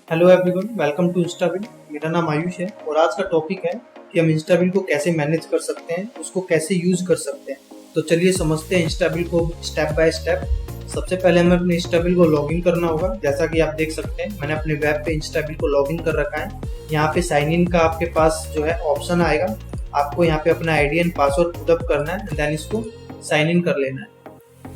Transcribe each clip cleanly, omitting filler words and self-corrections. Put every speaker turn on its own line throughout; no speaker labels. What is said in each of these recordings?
Hello everyone, welcome to Instabill. मेरा नाम आयुष है और आज का टॉपिक है कि हम इंस्टाबिल को कैसे मैनेज कर सकते हैं, उसको कैसे यूज कर सकते हैं। तो चलिए समझते हैं इंस्टाबिल को स्टेप बाय स्टेप। सबसे पहले हमें अपने इंस्टाबिल को लॉगिन करना होगा। जैसा कि आप देख सकते हैं, मैंने अपने वेब पे इंस्टाबिल को लॉगिन कर रखा है। यहाँ पे साइन इन का आपके पास जो है ऑप्शन आएगा। आपको यहाँ पे अपना आईडी एंड पासवर्ड पुटअप करना है, देन इसको साइन इन कर लेना है।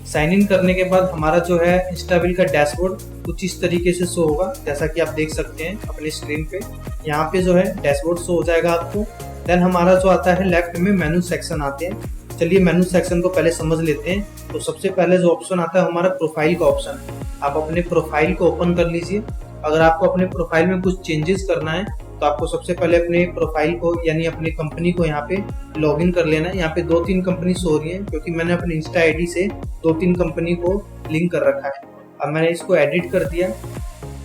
साइन इन करने के बाद हमारा जो है इंस्टाबिल का डैशबोर्ड कुछ इस तरीके से शो होगा, जैसा कि आप देख सकते हैं अपनी स्क्रीन पे। यहाँ पे जो है डैशबोर्ड शो हो जाएगा आपको। देन हमारा जो आता है लेफ्ट में मेनू सेक्शन आते हैं। चलिए मेनू सेक्शन को पहले समझ लेते हैं। तो सबसे पहले जो ऑप्शन आता है हमारा प्रोफाइल का ऑप्शन है। आप अपने प्रोफाइल को ओपन कर लीजिए। अगर आपको अपने प्रोफाइल में कुछ चेंजेस करना है तो आपको सबसे पहले अपने प्रोफाइल को यानी अपनी कंपनी को यहाँ पे लॉगिन कर लेना है। यहाँ पे 2-3 कंपनी शो हो रही है क्योंकि मैंने अपनी इंस्टा आईडी से 2-3 कंपनी को लिंक कर रखा है। अब मैंने इसको एडिट कर दिया।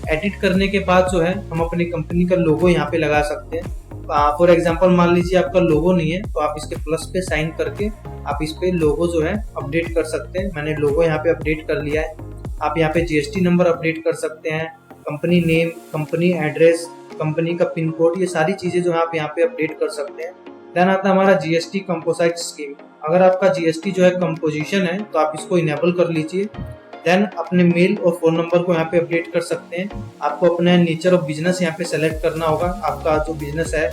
एडिट करने के बाद जो है हम अपनी कंपनी का लोगो यहाँ पे लगा सकते हैं। फॉर एग्जांपल मान लीजिए आपका लोगो नहीं है तो आप इसके प्लस पे साइन करके आप इस पे लोगो जो है अपडेट कर सकते हैं। मैंने लोगो यहाँ पे अपडेट कर लिया है। आप यहाँ पे जीएसटी नंबर अपडेट कर सकते हैं, company name, company address, company का पिन कोड, ये सारी चीजें जो है आप यहाँ पे अपडेट कर सकते हैं। देन आता है हमारा जीएसटी कंपोजिट स्कीम। अगर आपका जीएसटी जो है कंपोजिशन है तो आप इसको इनेबल कर लीजिए। देन अपने मेल और फोन नंबर को यहाँ पे अपडेट कर सकते हैं। आपको अपने नेचर ऑफ बिजनेस यहाँ पे सेलेक्ट करना होगा। आपका जो बिजनेस है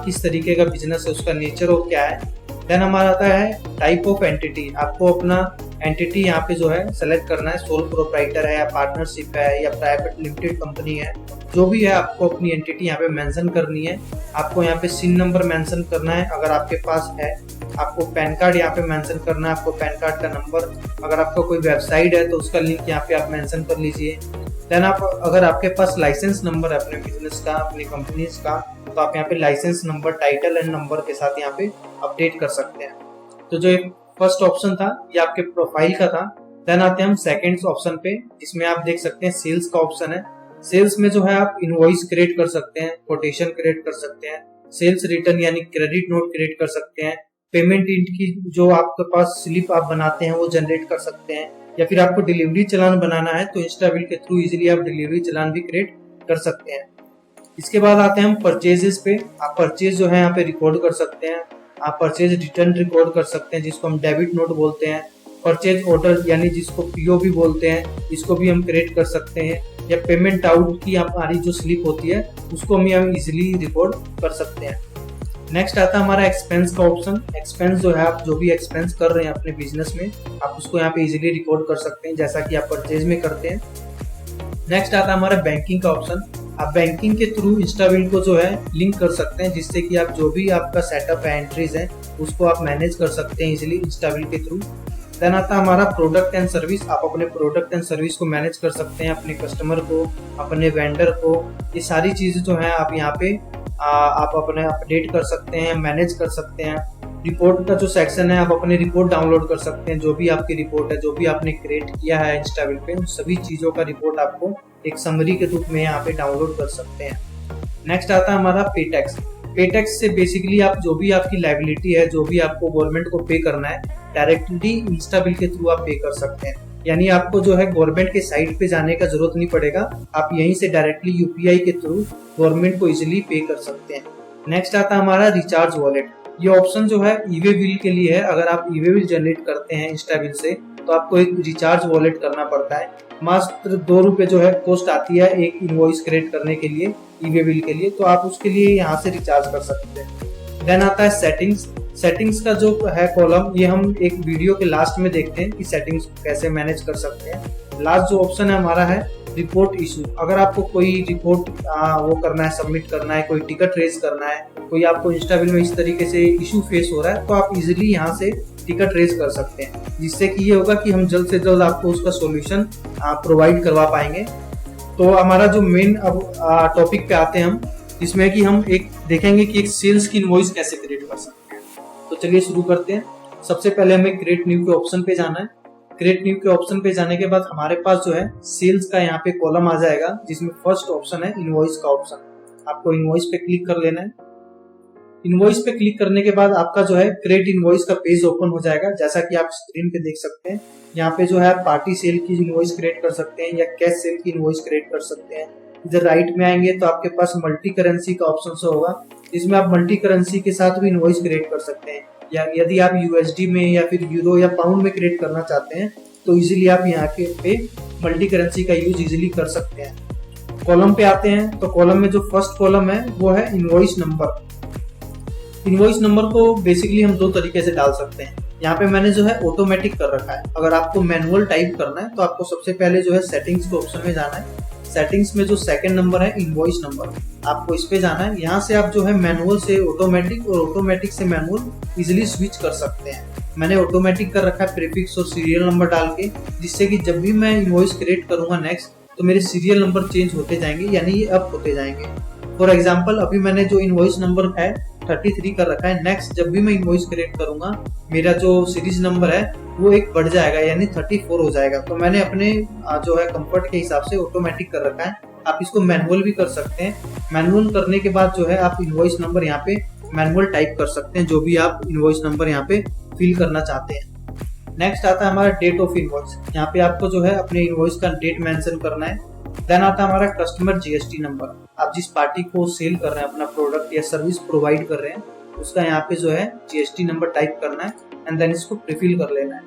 किस तरीके का बिजनेस है, उसका नेचर और क्या है। देन हमारा आता है टाइप ऑफ एंटिटी। आपको अपना एंटिटी यहाँ पे जो है सेलेक्ट करना है। सोल प्रोप्राइटर है या पार्टनरशिप है या प्राइवेट लिमिटेड कंपनी है, जो भी है आपको अपनी एंटिटी यहाँ पे मेंशन करनी है। आपको यहाँ पे सिन नंबर मेंशन करना है अगर आपके पास है। आपको पैन कार्ड यहाँ पे मेंशन करना है, आपको पैन कार्ड का नंबर। अगर आपका कोई वेबसाइट है तो उसका लिंक यहाँ पे आप मेंशन कर लीजिए। देन आप अगर आपके पास लाइसेंस नंबर है अपने बिजनेस का, अपनी कंपनीज का, तो आप यहाँ पे licence number, title and number के साथ यहाँ पे अपडेट कर सकते हैं। तो जो फर्स्ट ऑप्शन था ये आपके प्रोफाइल का था। देन आते हैं हम सेकंड ऑप्शन पे, जिसमें आप देख सकते हैं सेल्स का ऑप्शन है। सेल्स में जो है आप इनवॉइस क्रिएट कर सकते हैं, कोटेशन क्रिएट कर सकते हैं, सेल्स रिटर्न यानी क्रेडिट नोट क्रिएट कर सकते हैं, पेमेंट इंट की जो आपके पास स्लिप आप बनाते हैं वो जनरेट कर सकते हैं, या फिर आपको डिलीवरी चालान बनाना है तो इंस्टाबिल के थ्रू इजीली आप डिलीवरी चालान भी क्रिएट कर सकते हैं। इसके बाद आते हैं हम परचेजेस पे। आप परचेज जो है यहाँ पे रिकॉर्ड कर सकते हैं। आप परचेज रिटर्न रिकॉर्ड कर सकते हैं, जिसको हम डेबिट नोट बोलते हैं। परचेज ऑर्डर यानी जिसको पीओ भी बोलते हैं, इसको भी हम क्रिएट कर सकते हैं। या पेमेंट आउट की हमारी जो स्लिप होती है उसको हम इजिली रिकॉर्ड कर सकते हैं। नेक्स्ट आता है हमारा एक्सपेंस का ऑप्शन। एक्सपेंस जो है आप जो भी एक्सपेंस कर रहे हैं अपने बिजनेस में, आप उसको यहाँ पे इजिली रिकॉर्ड कर सकते हैं, जैसा कि आप परचेज में करते हैं। नेक्स्ट आता है हमारा बैंकिंग का ऑप्शन। आप बैंकिंग के थ्रू इंस्टाबिल को जो है लिंक कर सकते हैं, जिससे कि आप जो भी आपका सेटअप है, एंट्रीज है, उसको आप मैनेज कर सकते हैं इजिली इंस्टाबिल के थ्रू। देन आता है हमारा प्रोडक्ट एंड सर्विस। आप अपने प्रोडक्ट एंड सर्विस को मैनेज कर सकते हैं, अपने कस्टमर को, अपने वेंडर को। ये सारी चीजें जो है आप यहाँ पे आप अपने अपडेट कर सकते हैं, मैनेज कर सकते हैं। रिपोर्ट का जो सेक्शन है आप अपनी रिपोर्ट डाउनलोड कर सकते हैं। जो भी आपकी रिपोर्ट है, जो भी आपने क्रिएट किया है इंस्टाबिल पे, उन सभी चीजों का रिपोर्ट आपको एक समरी के रूप में यहाँ पे डाउनलोड कर सकते हैं। नेक्स्ट आता है हमारा पे टैक्स। पे टैक्स से बेसिकली आप जो भी आपकी लायबिलिटी है, जो भी आपको गवर्नमेंट को पे करना है, डायरेक्टली इंस्टाबिल के थ्रू आप पे कर सकते हैं। यानी आपको जो है गवर्नमेंट के साइट पे जाने का जरूरत नहीं पड़ेगा। आप यहीं से डायरेक्टली यूपीआई के थ्रू गवर्नमेंट को इजिली पे कर सकते हैं। नेक्स्ट आता है हमारा रिचार्ज वॉलेट। ये ऑप्शन जो है ईवे बिल के लिए है। अगर आप ईवे बिल जनरेट करते हैं इंस्टाबिल से तो आपको एक रिचार्ज वॉलेट करना पड़ता है। मात्र 2 रुपए जो है कॉस्ट आती है एक इनवॉइस क्रिएट करने के लिए, ईवे बिल के लिए। तो आप उसके लिए यहाँ से रिचार्ज कर सकते हैं। देन आता है सेटिंग्स। सेटिंग्स का जो है कॉलम, ये हम एक वीडियो के लास्ट में देखते हैं कि सेटिंग्स कैसे मैनेज कर सकते हैं। लास्ट जो ऑप्शन है हमारा है रिपोर्ट इशू। अगर आपको कोई रिपोर्ट वो करना है, सबमिट करना है, कोई टिकट रेज करना है, कोई आपको इंस्टाबिल में इस तरीके से इशू फेस हो रहा है, तो आप इजिली यहाँ से टिकट रेज कर सकते हैं, जिससे कि ये होगा कि हम जल्द से जल्द आपको उसका सॉल्यूशन प्रोवाइड करवा पाएंगे। तो हमारा जो मेन अब टॉपिक पे आते हैं हम, जिसमें कि हम एक देखेंगे कि एक सेल्स की इनवॉइस कैसे क्रिएट कर सकते हैं। तो चलिए शुरू करते हैं। सबसे पहले हमें क्रिएट न्यू के ऑप्शन पे जाना है। क्रिएट न्यू के ऑप्शन पे जाने के बाद हमारे पास जो है सेल्स का यहाँ पे कॉलम आ जाएगा, जिसमें फर्स्ट ऑप्शन है इनवॉइस का ऑप्शन। आपको इनवॉइस पे क्लिक कर लेना है। इनवॉइस पे क्लिक करने के बाद आपका जो है क्रिएट इनवॉइस का पेज ओपन हो जाएगा, जैसा कि आप स्क्रीन पे देख सकते हैं। यहाँ पे जो है पार्टी सेल की इनवॉइस क्रिएट कर सकते हैं या कैश सेल की इनवॉइस क्रिएट कर सकते हैं, इधर राइट में आएंगे तो आपके पास मल्टी करेंसी का ऑप्शन होगा, जिसमें आप मल्टी करेंसी के साथ भी इनवॉइस क्रिएट कर सकते हैं। या यदि आप यूएसडी में या फिर यूरो या पाउंड में क्रिएट करना चाहते हैं तो इजीली आप यहाँ के पे मल्टी करेंसी का यूज इजीली कर सकते हैं। कॉलम पे आते हैं तो कॉलम में जो फर्स्ट कॉलम है वो है इनवॉइस नंबर। इनवॉइस नंबर को बेसिकली हम दो तरीके से डाल सकते हैं। यहाँ पे मैंने जो है ऑटोमेटिक कर रखा है। अगर आपको मैनुअल टाइप करना है तो आपको सबसे पहले जो है सेटिंग्स के ऑप्शन में जाना है। सेटिंग्स में जो सेकंड नंबर है इनवॉइस नंबर, आपको इस पे जाना है। यहाँ से आप जो है मैनुअल से ऑटोमेटिक और ऑटोमेटिक से मैनुअल इजिली स्विच कर सकते हैं। मैंने ऑटोमेटिक कर रखा है प्रीफिक्स और सीरियल नंबर डाल के, जिससे कि जब भी मैं इनवॉइस क्रिएट करूंगा नेक्स्ट तो मेरे सीरियल नंबर चेंज होते जाएंगे, यानी ये अप होते जाएंगे। फॉर एग्जाम्पल अभी मैंने जो इनवॉइस नंबर है 33 कर रखा है। नेक्स्ट जब भी मैं इनवॉइस क्रिएट करूंगा मेरा जो सीरीज नंबर है वो एक बढ़ जाएगा, यानी 34 हो जाएगा। तो मैंने अपने जो है कंफर्ट के हिसाब से ऑटोमेटिक कर रखा है। आप इसको मैनुअल भी कर सकते हैं। मैनुअल करने के बाद जो है आप इनवॉइस नंबर यहाँ पे मैनुअल टाइप कर सकते हैं, जो भी आप इनवॉइस नंबर यहाँ पे फिल करना चाहते हैं। नेक्स्ट आता है हमारा डेट ऑफ इनवॉइस। यहाँ पे आपको जो है अपने इनवॉइस का डेट मेंशन करना है। देन आता है हमारा कस्टमर जीएसटी नंबर। आप जिस पार्टी को सेल कर रहे हैं, अपना प्रोडक्ट या सर्विस प्रोवाइड कर रहे हैं, उसका यहाँ पे जो है जीएसटी नंबर टाइप करना है एंड देन इसको प्रीफिल कर लेना है।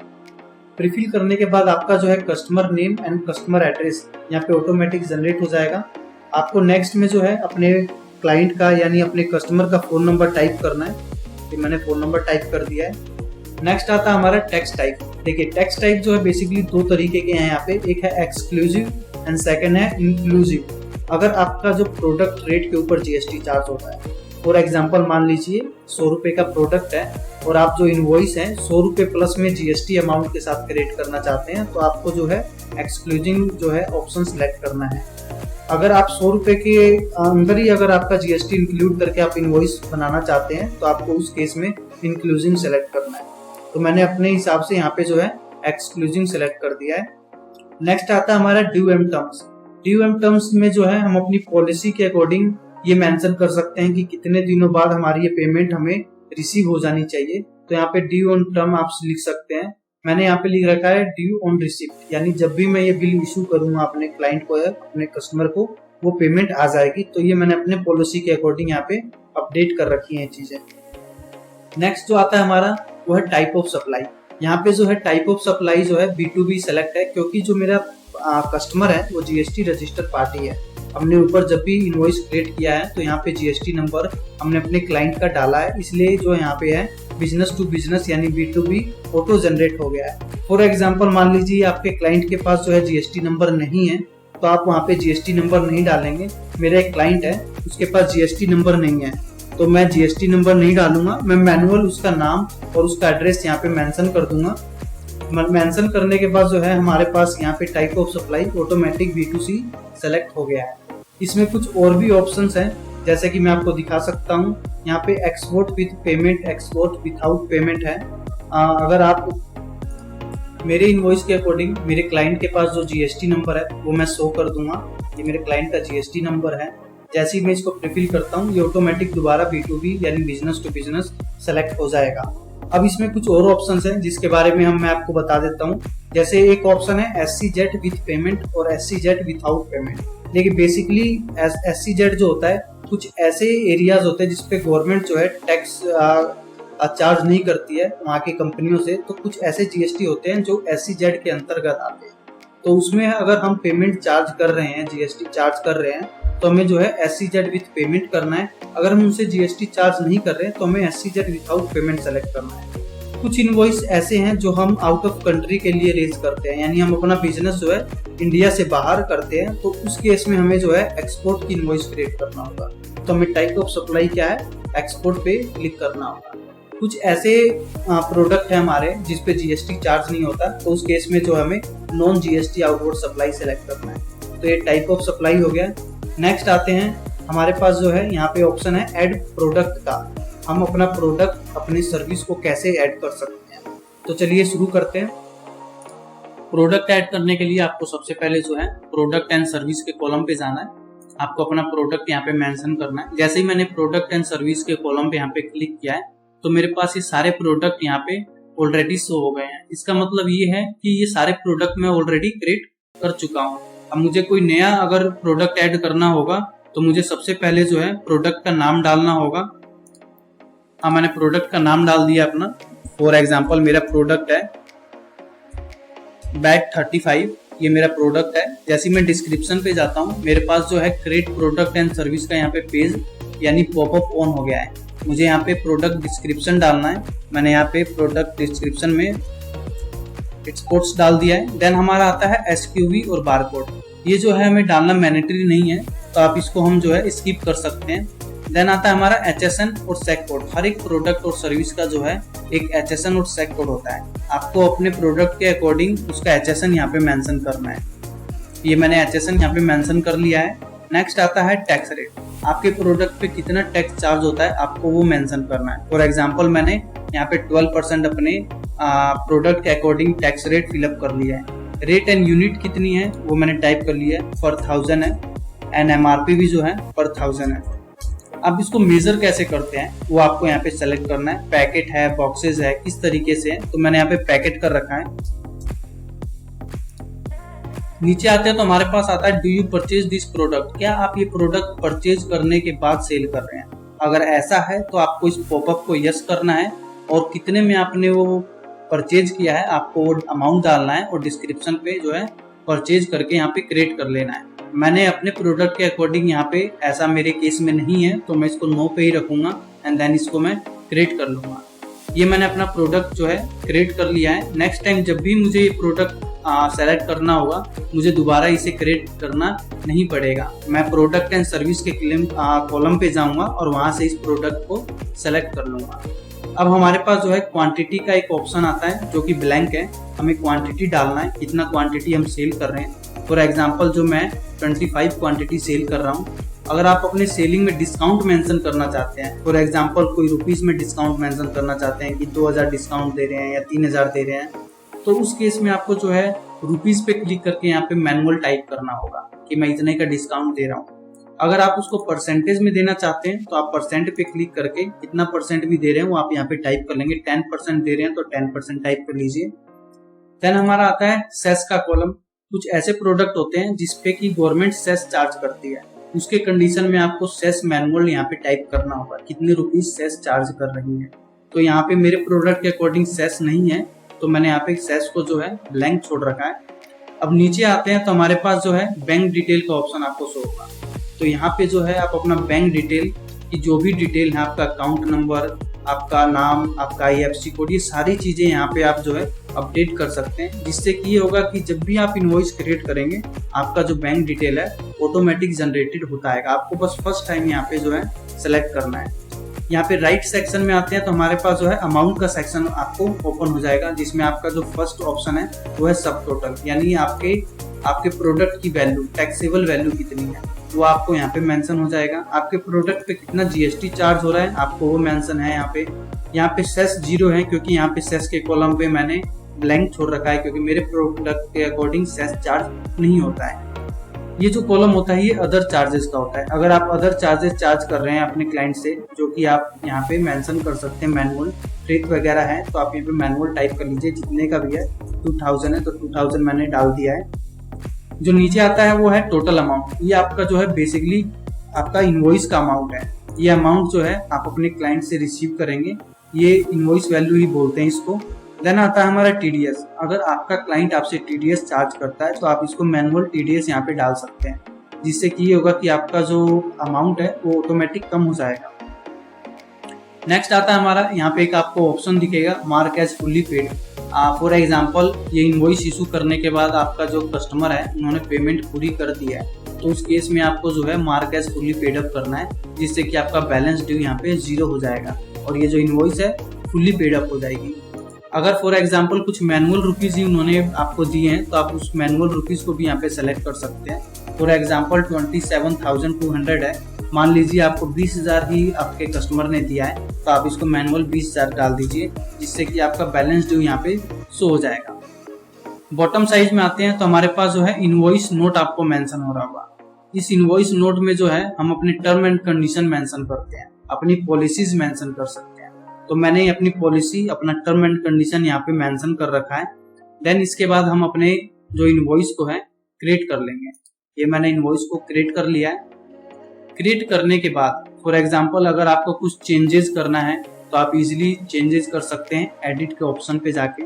प्रीफिल करने के बाद आपका जो है customer name and customer address यहाँ पे ऑटोमेटिक जनरेट हो जाएगा। आपको नेक्स्ट में जो है अपने क्लाइंट का यानी अपने कस्टमर का फोन नंबर टाइप करना है। तो मैंने फोन नंबर टाइप कर दिया है। नेक्स्ट आता है हमारा टेक्स्ट टाइप। देखिए टेक्स्ट टाइप जो है बेसिकली दो तरीके के हैं यहाँ पे, एक है एक्सक्लूसिव एंड सेकंड है इंक्लूसिव। अगर आपका जो प्रोडक्ट रेट के ऊपर जीएसटी चार्ज होता है, फॉर एग्जांपल मान लीजिए 100 रुपए का प्रोडक्ट है और आप जो इनवॉइस है 100 रुपए प्लस में जीएसटी अमाउंट के साथ क्रिएट करना चाहते हैं, तो आपको जो है एक्सक्लूसिव जो है ऑप्शन सेलेक्ट करना है। अगर आप 100 रुपए के अंदर ही अगर आपका जीएसटी इंक्लूड करके आप इनवॉइस बनाना चाहते हैं तो आपको उस केस में इंक्लूसिव सेलेक्ट करना है। तो मैंने अपने हिसाब से यहाँ पे जो है एक्सक्लूसिव सेलेक्ट कर दिया है। नेक्स्ट आता है हमारा due and terms. Due and terms में जो है हम अपनी पॉलिसी के अकॉर्डिंग ये मेंशन कर सकते हैं कि कितने दिनों बाद हमारी ये पेमेंट हमें रिसीव हो जानी चाहिए। तो यहाँ पे ड्यू ऑन टर्म आप लिख सकते हैं। मैंने यहाँ पे लिख रखा है ड्यू ऑन रिसिप्ट, यानी जब भी मैं ये बिल इशू करूंगा अपने क्लाइंट को या अपने कस्टमर को वो पेमेंट आ जाएगी। तो ये मैंने अपने पॉलिसी के अकॉर्डिंग यहाँ पे अपडेट कर रखी है चीजें। नेक्स्ट जो आता है हमारा वो है टाइप ऑफ सप्लाई। यहाँ पे जो है टाइप ऑफ सप्लाई जो है B2B सेलेक्ट है, क्योंकि जो मेरा कस्टमर है वो जीएसटी रजिस्टर्ड पार्टी है। हमने ऊपर जब भी इनवॉइस क्रिएट किया है तो यहाँ पे जीएसटी नंबर हमने अपने क्लाइंट का डाला है, इसलिए जो यहाँ पे है बिजनेस टू बिजनेस यानी B2B ऑटो जनरेट हो गया है। फॉर एग्जांपल मान लीजिए आपके क्लाइंट के पास जो है जीएसटी नंबर नहीं है तो आप वहाँ पे जीएसटी नंबर नहीं डालेंगे। मेरा एक क्लाइंट है उसके पास जीएसटी नंबर नहीं है तो मैं जीएसटी नंबर नहीं डालूंगा, मैं मैनुअल उसका नाम और उसका एड्रेस यहाँ पे मेंशन कर दूंगा। मेंशन करने के बाद जो है हमारे पास यहाँ पे type of supply automatic B2C select हो गया है। इसमें कुछ और भी ऑप्शंस हैं, जैसे कि मैं आपको दिखा सकता हूँ। यहाँ पे export with payment, export without payment है। अगर आप मेरे इनवॉइस के अकॉर्डिंग मेरे क्लाइंट के पास जो जीएसटी नंबर है वो मैं शो कर दूंगा। ये मेरे क्लाइंट का जीएसटी नंबर है। जैसे ही मैं इसको प्रीफिल करता हूँ ये ऑटोमेटिक दोबारा B2B यानी बिजनेस टू बिजनेस सेलेक्ट हो जाएगा। अब इसमें कुछ और ऑप्शंस हैं जिसके बारे में मैं आपको बता देता हूँ। जैसे एक ऑप्शन है SCZ विथ पेमेंट और SCZ विदाउट पेमेंट। देखिए बेसिकली SCZ जो होता है कुछ ऐसे एरियाज होते हैं जिसपे गवर्नमेंट जो है टैक्स चार्ज नहीं करती है वहाँ की कंपनियों से, तो कुछ ऐसे जीएसटी होते हैं जो SCZ के अंतर्गत आते हैं। तो उसमें अगर हम पेमेंट चार्ज कर रहे हैं, जीएसटी चार्ज कर रहे हैं, तो हमें जो है SCZ विथ पेमेंट करना है। अगर हम उनसे जीएसटी चार्ज नहीं कर रहे हैं तो हमें SCZ विदाउट पेमेंट सेलेक्ट करना है। कुछ इनवॉइस ऐसे हैं जो हम आउट ऑफ कंट्री के लिए रेज करते हैं, यानी हम अपना बिजनेस जो है इंडिया से बाहर करते हैं, तो उस केस में हमें जो है एक्सपोर्ट की इनवॉइस क्रिएट करना होगा। तो हमें टाइप ऑफ सप्लाई क्या है, एक्सपोर्ट पे क्लिक करना होगा। कुछ ऐसे प्रोडक्ट है हमारे जिसपे जीएसटी चार्ज नहीं होता, तो उस केस में जो हमें non GST outward supply select करना है। तो ये टाइप ऑफ सप्लाई हो गया। नेक्स्ट आते हैं हमारे पास जो है यहाँ पे ऑप्शन है ऐड प्रोडक्ट का। हम अपना प्रोडक्ट अपनी सर्विस को कैसे ऐड कर सकते हैं, तो चलिए शुरू करते हैं। प्रोडक्ट ऐड करने के लिए आपको सबसे पहले जो है प्रोडक्ट एंड सर्विस के कॉलम पे जाना है। आपको अपना प्रोडक्ट यहाँ पे मेंशन करना है। जैसे ही मैंने प्रोडक्ट एंड सर्विस के कॉलम पे यहाँ पे क्लिक किया है तो मेरे पास ये सारे प्रोडक्ट यहाँ पे ऑलरेडी शो हो गए हैं। इसका मतलब ये है कि ये सारे प्रोडक्ट मैं ऑलरेडी क्रिएट कर चुका हूँ। अब मुझे कोई नया अगर प्रोडक्ट ऐड करना होगा तो मुझे सबसे पहले जो है प्रोडक्ट का नाम डालना होगा। हाँ, मैंने प्रोडक्ट का नाम डाल दिया अपना। फॉर एग्जांपल मेरा प्रोडक्ट है बैट 35, ये मेरा प्रोडक्ट है। जैसे मैं डिस्क्रिप्शन पे जाता हूँ, मेरे पास जो है क्रिएट प्रोडक्ट एंड सर्विस का यहाँ पे पेज यानी पॉपअप ऑन हो गया है। मुझे यहाँ पे प्रोडक्ट डिस्क्रिप्शन डालना है। मैंने यहाँ पे प्रोडक्ट डिस्क्रिप्शन में एक्सपोर्ट्स डाल दिया है। देन हमारा आता है SQV और बारकोड। ये जो है हमें डालना मैंडेटरी नहीं है, तो आप इसको हम जो है स्किप कर सकते हैं। देन आता है हमारा HSN और SEC कोड। हर एक प्रोडक्ट और सर्विस का जो है एक HSN और SEC कोड होता है। आपको अपने प्रोडक्ट के अकॉर्डिंग उसका HSN यहाँ पे मेंशन करना है। ये मैंने HSN यहाँ पे मेंशन कर लिया है। नेक्स्ट आता है टैक्स रेट। आपके प्रोडक्ट पे कितना टैक्स चार्ज होता है आपको वो मेंशन करना है। फॉर एग्जांपल मैंने यहाँ पे 12% अपने प्रोडक्ट के अकॉर्डिंग टैक्स रेट फिलअप कर लिया है। रेट एंड यूनिट कितनी है वो मैंने टाइप कर लिया है, पर 1000 है। एंड MRP भी जो है पर 1000 है। अब इसको मेजर कैसे करते हैं वो आपको यहाँ पे सेलेक्ट करना है। पैकेट है, बॉक्सेस है, किस तरीके से है, तो मैंने यहाँ पे पैकेट कर रखा है। नीचे आते हैं तो हमारे पास आता है do you purchase this product. क्या आप ये प्रोडक्ट परचेज करने के बाद सेल कर रहे हैं? अगर ऐसा है तो आपको इस पॉपअप को यस करना है और कितने में आपने वो परचेज किया है आपको वो अमाउंट डालना है और डिस्क्रिप्शन पे जो है परचेज करके यहाँ पे क्रिएट कर लेना है। मैंने अपने प्रोडक्ट के अकॉर्डिंग यहाँ पे ऐसा मेरे केस में नहीं है, तो मैं इसको नो पे ही रखूंगा एंड देन इसको मैं क्रिएट कर लूंगा। ये मैंने अपना प्रोडक्ट जो है क्रिएट कर लिया है। नेक्स्ट टाइम जब भी मुझे ये प्रोडक्ट सेलेक्ट करना होगा, मुझे दोबारा इसे क्रिएट करना नहीं पड़ेगा। मैं प्रोडक्ट एंड सर्विस के कॉलम पे जाऊंगा और वहां से इस प्रोडक्ट को सेलेक्ट कर लूंगा। अब हमारे पास जो है क्वांटिटी का एक ऑप्शन आता है जो कि ब्लैंक है। हमें क्वांटिटी डालना है, कितना क्वांटिटी हम सेल कर रहे हैं। फॉर एग्जांपल जो मैं 25 क्वांटिटी सेल कर रहा हूँ। अगर आप अपने सेलिंग में डिस्काउंट मेंशन करना चाहते हैं, फॉर एग्जांपल कोई रुपीस में डिस्काउंट मेंशन करना चाहते हैं कि 2000 डिस्काउंट दे रहे हैं या 3000 दे रहे हैं, तो उस केस में आपको जो है रुपीस पे क्लिक करके यहाँ पे मैनुअल टाइप करना होगा कि मैं इतने का डिस्काउंट दे रहा हूँ। अगर आप उसको परसेंटेज में देना चाहते हैं तो आप परसेंट पे क्लिक करके कितना परसेंट भी दे रहे हैं वो आप यहाँ पे टाइप कर लेंगे। 10% दे रहे हैं तो 10% टाइप कर लीजिए। देन हमारा आता है सेस का कॉलम। कुछ ऐसे प्रोडक्ट होते हैं जिसपे की गवर्नमेंट सेस चार्ज करती है, उसके कंडीशन में आपको सेस मैनुअल यहाँ पे टाइप करना होगा कितने रुपीज सेस चार्ज कर रही है। तो यहाँ पे मेरे प्रोडक्ट के अकॉर्डिंग सेस नहीं है, तो मैंने यहाँ पे सेस को जो है ब्लैंक छोड़ रखा है। अब नीचे आते हैं तो हमारे पास जो है बैंक डिटेल का ऑप्शन आपको शो होगा। तो यहाँ पे जो है आप अपना बैंक डिटेल की जो भी डिटेल है, आपका अकाउंट नंबर, आपका नाम, आपका IFSC कोड, ये सारी चीजें यहाँ पे आप जो है अपडेट कर सकते हैं। जिससे कि ये होगा कि जब भी आप इनवॉइस क्रिएट करेंगे आपका जो बैंक डिटेल है ऑटोमेटिक जनरेटेड होता है। आपको बस फर्स्ट टाइम यहाँ पे जो है सेलेक्ट करना है। यहाँ पे राइट सेक्शन में आते हैं तो हमारे पास जो है अमाउंट का सेक्शन आपको ओपन हो जाएगा, जिसमें आपका जो फर्स्ट ऑप्शन है वो है सब टोटल, यानी आपके प्रोडक्ट की वैल्यू, टैक्सेबल वैल्यू कितनी है वो आपको यहाँ पे मेंशन हो जाएगा। आपके प्रोडक्ट पे कितना GST चार्ज हो रहा है आपको वो मेंशन है यहाँ पे। यहाँ पे सेस 0 है क्योंकि यहाँ पे सेस के कॉलम पे मैंने ब्लैंक छोड़ रखा है क्योंकि मेरे प्रोडक्ट के अकॉर्डिंग सेस चार्ज नहीं होता है। ये जो कॉलम होता है ये अदर चार्जेस का होता है। अगर आप अदर चार्जेस चार्ज कर रहे हैं अपने क्लाइंट से, जो कि आप यहाँ पे मेंशन कर सकते हैं मैनुअल, फ्रेट वगैरह है तो आप यहाँ पे मैनुअल टाइप कर लीजिए। जितने का भी है 2000 है तो 2000 मैंने डाल दिया है। जो नीचे आता है वो है टोटल अमाउंट। ये आपका जो है बेसिकली आपका इनवॉइस का अमाउंट है। ये अमाउंट जो है आप अपने क्लाइंट से रिसीव करेंगे, ये इनवॉइस वैल्यू ही बोलते हैं इसको। देन आता है हमारा TDS। अगर आपका क्लाइंट आपसे TDS चार्ज करता है तो आप इसको मैनुअल TDS यहाँ पे डाल सकते हैं, जिससे कि ये होगा कि आपका जो अमाउंट है वो ऑटोमेटिक कम हो जाएगा। नेक्स्ट आता है हमारा, यहाँ पे एक आपको ऑप्शन दिखेगा mark as fully paid. For example ये इनवॉइस इशू करने के बाद आपका जो कस्टमर है उन्होंने पेमेंट पूरी कर दी है, तो उस केस में आपको जो है mark as fully paid up करना है, जिससे कि आपका बैलेंस ड्यू यहाँ पे 0 हो जाएगा और ये जो इनवॉइस है फुल्ली पेड अप हो जाएगी। अगर फॉर एग्जांपल कुछ मैनुअल रुपीज ही उन्होंने आपको दिए हैं तो आप उस मैनुअल रुपीज को भी यहाँ पे सेलेक्ट कर सकते हैं। फॉर एग्जांपल 27,200 है, मान लीजिए आपको 20,000 ही आपके कस्टमर ने दिया है तो आप इसको मैनुअल 20,000 डाल दीजिए, जिससे कि आपका बैलेंस ड्यू यहाँ पे शो हो जाएगा। बॉटम साइज में आते हैं तो हमारे पास जो है इनवॉइस नोट आपको मेंशन हो रहा होगा। इस इनवॉइस नोट में जो है हम अपने टर्म एंड कंडीशन मेंशन करते हैं, अपनी पॉलिसीज मेंशन कर सकते हैं। तो मैंने अपनी पॉलिसी, अपना टर्म एंड कंडीशन यहाँ पे मेंशन कर रखा है। देन इसके बाद हम अपने जो इनवॉइस को है
क्रिएट कर लेंगे। ये मैंने इनवॉइस को क्रिएट कर लिया है। क्रिएट करने के बाद फॉर एग्जांपल अगर आपको कुछ चेंजेस करना है तो आप इजीली चेंजेस कर सकते हैं एडिट के ऑप्शन पे जाके।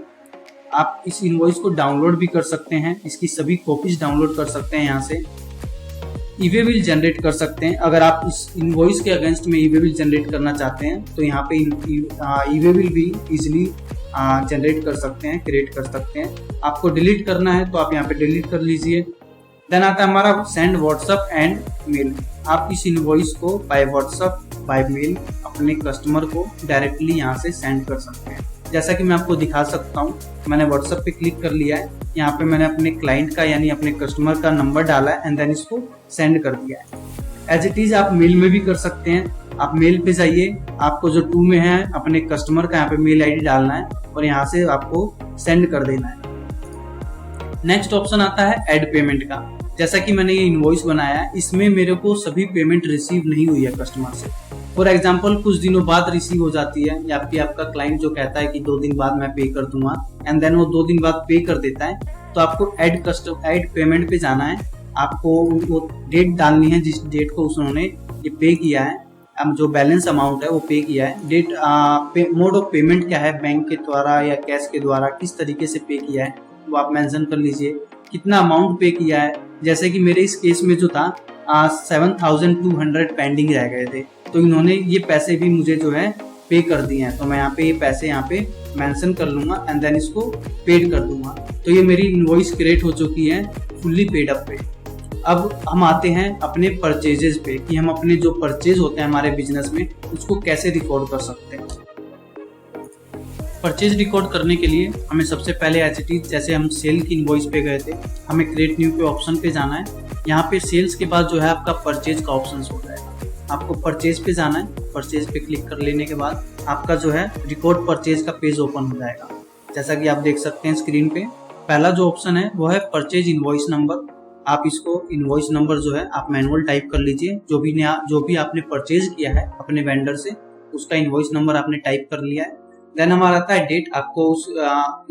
आप इस इनवॉइस को डाउनलोड भी कर सकते हैं, इसकी सभी कॉपीज डाउनलोड कर सकते हैं। यहाँ से ईवे बिल जनरेट कर सकते हैं। अगर आप इस इनवॉइस के अगेंस्ट में ईवे बिल जनरेट करना चाहते हैं तो यहाँ पे ईवे बिल भी इजीली जनरेट कर सकते हैं, क्रिएट कर सकते हैं। आपको डिलीट करना है तो आप यहाँ पे डिलीट कर लीजिए। देन आता है हमारा सेंड व्हाट्सएप एंड मेल। आप इस इनवॉइस को बाय व्हाट्सएप बाय मेल अपने कस्टमर को डायरेक्टली यहाँ से सेंड कर सकते हैं। जैसा कि मैं आपको दिखा सकता हूँ, मैंने व्हाट्सएप पे क्लिक कर लिया है। यहाँ पे मैंने अपने क्लाइंट का यानी अपने कस्टमर का नंबर डाला है एंड देन इसको सेंड कर दिया है। एज इट इज आप मेल में भी कर सकते हैं। आप मेल पे जाइए, आपको जो टू में है अपने कस्टमर का यहाँ पे मेल आईडी डालना है और यहाँ से आपको सेंड कर देना है। नेक्स्ट ऑप्शन आता है ऐड पेमेंट का। जैसा कि मैंने ये इनवॉइस बनाया है, इसमें मेरे को सभी पेमेंट रिसीव नहीं हुई है कस्टमर से। फॉर एग्जाम्पल कुछ दिनों बाद रिसीव हो जाती है या फिर आपका क्लाइंट जो कहता है कि 2 दिन बाद मैं पे कर दूंगा एंड देन वो 2 दिन बाद पे कर देता है, तो आपको ऐड पेमेंट पे जाना है। आपको वो डेट डालनी है जिस डेट को उन्होंने ये पे किया है, अब जो बैलेंस अमाउंट है वो पे किया है। डेट मोड ऑफ पेमेंट क्या है, बैंक के द्वारा या कैश के द्वारा किस तरीके से पे किया है वो आप मेंशन कर लीजिए। कितना अमाउंट पे किया है, जैसे कि मेरे इस केस में जो था 7,200 पेंडिंग रह गए थे, तो इन्होंने ये पैसे भी मुझे जो है पे कर दिए हैं। तो मैं यहाँ पे ये पैसे यहाँ पे मेंशन कर लूंगा एंड देन इसको पेड कर दूंगा। तो ये मेरी इनवॉइस क्रिएट हो चुकी है फुल्ली पेड अप पे। अब हम आते हैं अपने परचेजेस पे कि हम अपने जो परचेज होते हैं हमारे बिजनेस में उसको कैसे रिकॉर्ड कर सकते हैं। परचेज रिकॉर्ड करने के लिए हमें सबसे पहले एज इट इज जैसे हम सेल की इनवॉइस पे गए थे, हमें क्रिएट न्यू पे ऑप्शन पे जाना है। यहाँ पे सेल्स के बाद जो है आपका परचेज का ऑप्शन होता है, आपको परचेज पे जाना है। परचेज पे क्लिक कर लेने के बाद आपका जो है रिकॉर्ड परचेज का पेज ओपन हो जाएगा। जैसा कि आप देख सकते हैं स्क्रीन पे, पहला जो ऑप्शन है वो है परचेज इनवॉइस नंबर। आप इसको इनवॉइस नंबर जो है आप मैनुअल टाइप कर लीजिए। जो भी आपने परचेज किया है अपने वेंडर से उसका इनवॉइस नंबर आपने टाइप कर लिया है। देन हमारा आता है डेट। आपको उस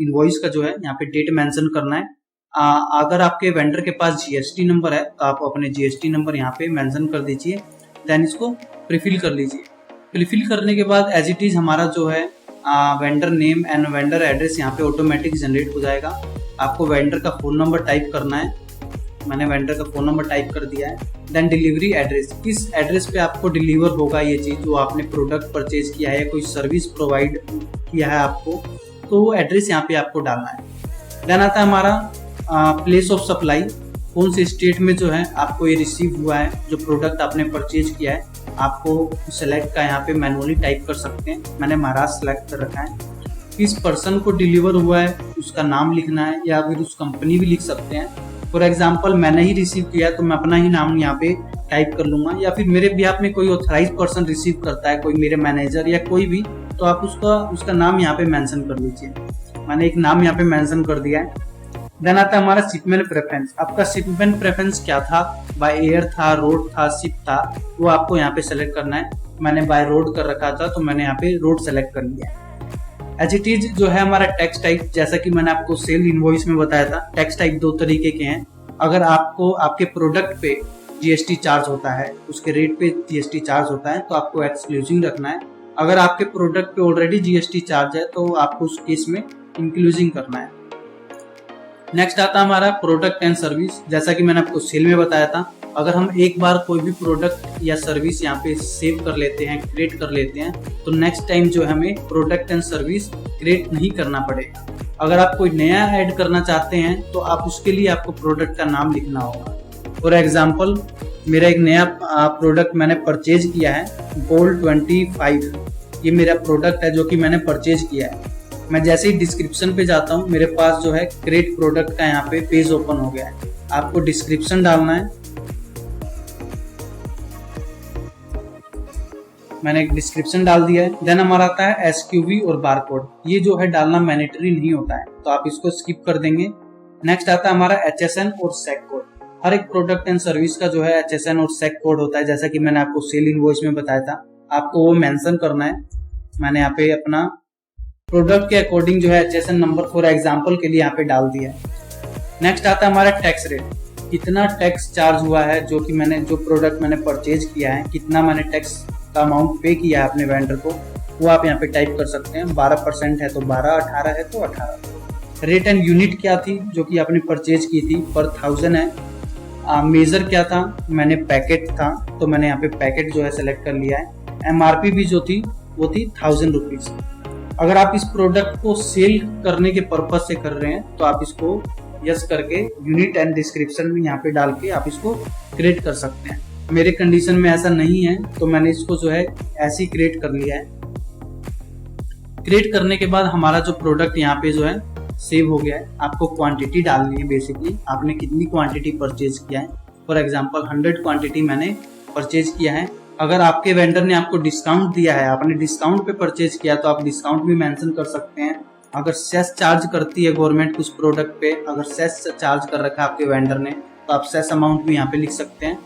इनवॉइस का जो है यहाँ पे डेट मेंशन करना है। अगर आपके वेंडर के पास जीएसटी नंबर है तो आप अपने जीएसटी नंबर यहाँ पे मेंशन कर दीजिए। देन इसको प्रीफिल कर लीजिए। प्रीफिल करने के बाद एज इट इज हमारा जो है vendor name and vendor address यहाँ पे ऑटोमेटिक जनरेट हो जाएगा। आपको वेंडर का फोन नंबर टाइप करना है। मैंने वेंडर का फोन नंबर टाइप कर दिया है। देन डिलीवरी एड्रेस, किस एड्रेस पे आपको डिलीवर होगा ये चीज़, जो आपने प्रोडक्ट परचेज किया है, कोई सर्विस प्रोवाइड किया है आपको, तो वो एड्रेस यहाँ पे आपको डालना है। देन आता है हमारा प्लेस ऑफ सप्लाई, कौन से स्टेट में जो है आपको ये रिसीव हुआ है, जो प्रोडक्ट आपने परचेज किया है। आपको सेलेक्ट का यहाँ पे मैनुअली टाइप कर सकते हैं। मैंने महाराष्ट्र सेलेक्ट कर रखा है। किस पर्सन को डिलीवर हुआ है उसका नाम लिखना है या फिर उस कंपनी भी लिख सकते हैं। फॉर एग्जाम्पल मैंने ही रिसीव किया है तो मैं अपना ही नाम यहाँ पे टाइप कर लूंगा, या फिर मेरे बिहाफ में कोई ऑथराइज पर्सन रिसीव करता है, कोई मेरे मैनेजर या कोई भी, तो आप उसका नाम यहाँ पे मेंशन कर लीजिए। मैंने एक नाम यहाँ पे मेंशन कर दिया है। देन आता है हमारा शिपमेंट प्रेफरेंस। आपका शिपमेंट प्रेफरेंस क्या था, बाय एयर था, रोड था, शिप था, वो आपको यहाँ पे सेलेक्ट करना है। मैंने बाय रोड कर रखा था तो मैंने यहाँ पे रोड सेलेक्ट कर लिया है। एज इट इज जो है हमारा टैक्स टाइप, जैसा कि मैंने आपको सेल इनवॉइस में बताया था, टैक्स टाइप 2 तरीके के हैं। अगर आपको आपके प्रोडक्ट पे जीएसटी चार्ज होता है, उसके रेट पे जीएसटी चार्ज होता है, तो आपको एक्सक्लूसिव रखना है। अगर आपके प्रोडक्ट पे ऑलरेडी जीएसटी चार्ज है तो आपको उस केस में इंक्लूजिंग करना है। नेक्स्ट आता है हमारा प्रोडक्ट एंड सर्विस। जैसा कि मैंने आपको सेल में बताया था, अगर हम एक बार कोई भी प्रोडक्ट या सर्विस यहाँ पे सेव कर लेते हैं, क्रिएट कर लेते हैं, तो नेक्स्ट टाइम जो है हमें प्रोडक्ट एंड सर्विस क्रिएट नहीं करना पड़ेगा। अगर आप कोई नया ऐड करना चाहते हैं तो आप उसके लिए आपको प्रोडक्ट का नाम लिखना होगा। फॉर एग्जाम्पल मेरा एक नया प्रोडक्ट मैंने परचेज किया है, गोल्ड 25। ये मेरा प्रोडक्ट है जो कि मैंने परचेज किया है। मैं जैसे ही डिस्क्रिप्शन पे जाता हूँ, मेरे पास जो है क्रिएट प्रोडक्ट का यहाँ पे पेज ओपन हो गया है। आपको डिस्क्रिप्शन डालना है। मैंने एक डिस्क्रिप्शन डाल दिया है। देन हमारा आता है एसक्यूवी और बारकोड। ये जो है डालना मैंडेटरी नहीं होता है, तो आप इसको स्किप कर देंगे। नेक्स्ट आता है हमारा एचएसएन और सेक कोड। हर एक प्रोडक्ट एंड सर्विस का जो है एचएसएन और सेक कोड होता है, जैसा कि मैंने आपको सेल इनवॉइस में बताया था। आपको वो मेंशन करना है। मैंने यहाँ पे अपना प्रोडक्ट के अकॉर्डिंग जो है एचएसएन नंबर फॉर एग्जांपल के लिए यहाँ पे डाल दिया है। नेक्स्ट आता है हमारा टैक्स रेट। कितना टैक्स चार्ज हुआ है, जो कि मैंने जो प्रोडक्ट मैंने परचेज किया है, कितना मैंने टैक्स का अमाउंट पे किया है अपने वेंडर को, वो आप यहाँ पे टाइप कर सकते हैं। 12% है तो 12, 18 है तो 18। रेट एंड यूनिट क्या थी जो कि आपने परचेज की थी, पर 1000 है। मेजर क्या था, मैंने पैकेट था तो मैंने यहाँ पे पैकेट जो है सेलेक्ट कर लिया है। MRP भी जो थी वो थी 1000 रुपीज। अगर आप इस प्रोडक्ट को सेल करने के पर्पज से कर रहे हैं तो आप इसको यस करके यूनिट एंड डिस्क्रिप्शन में यहाँ पे डाल के आप इसको क्रिएट कर सकते हैं। मेरे कंडीशन में ऐसा नहीं है तो मैंने इसको जो है ऐसे ही क्रिएट कर लिया है। क्रिएट करने के बाद हमारा जो प्रोडक्ट यहाँ पे जो है सेव हो गया है। आपको क्वांटिटी डालनी है, बेसिकली आपने कितनी क्वांटिटी परचेज किया है। फॉर एग्जांपल 100 क्वांटिटी मैंने परचेज किया है। अगर आपके वेंडर ने आपको डिस्काउंट दिया है, आपने डिस्काउंट पे परचेज किया तो आप डिस्काउंट भी मेंशन कर सकते हैं। अगर सेस चार्ज करती है गवर्नमेंट उस प्रोडक्ट पे, अगर सेस चार्ज कर रखा है आपके वेंडर ने तो आप सेस अमाउंट भी यहाँ पे लिख सकते हैं।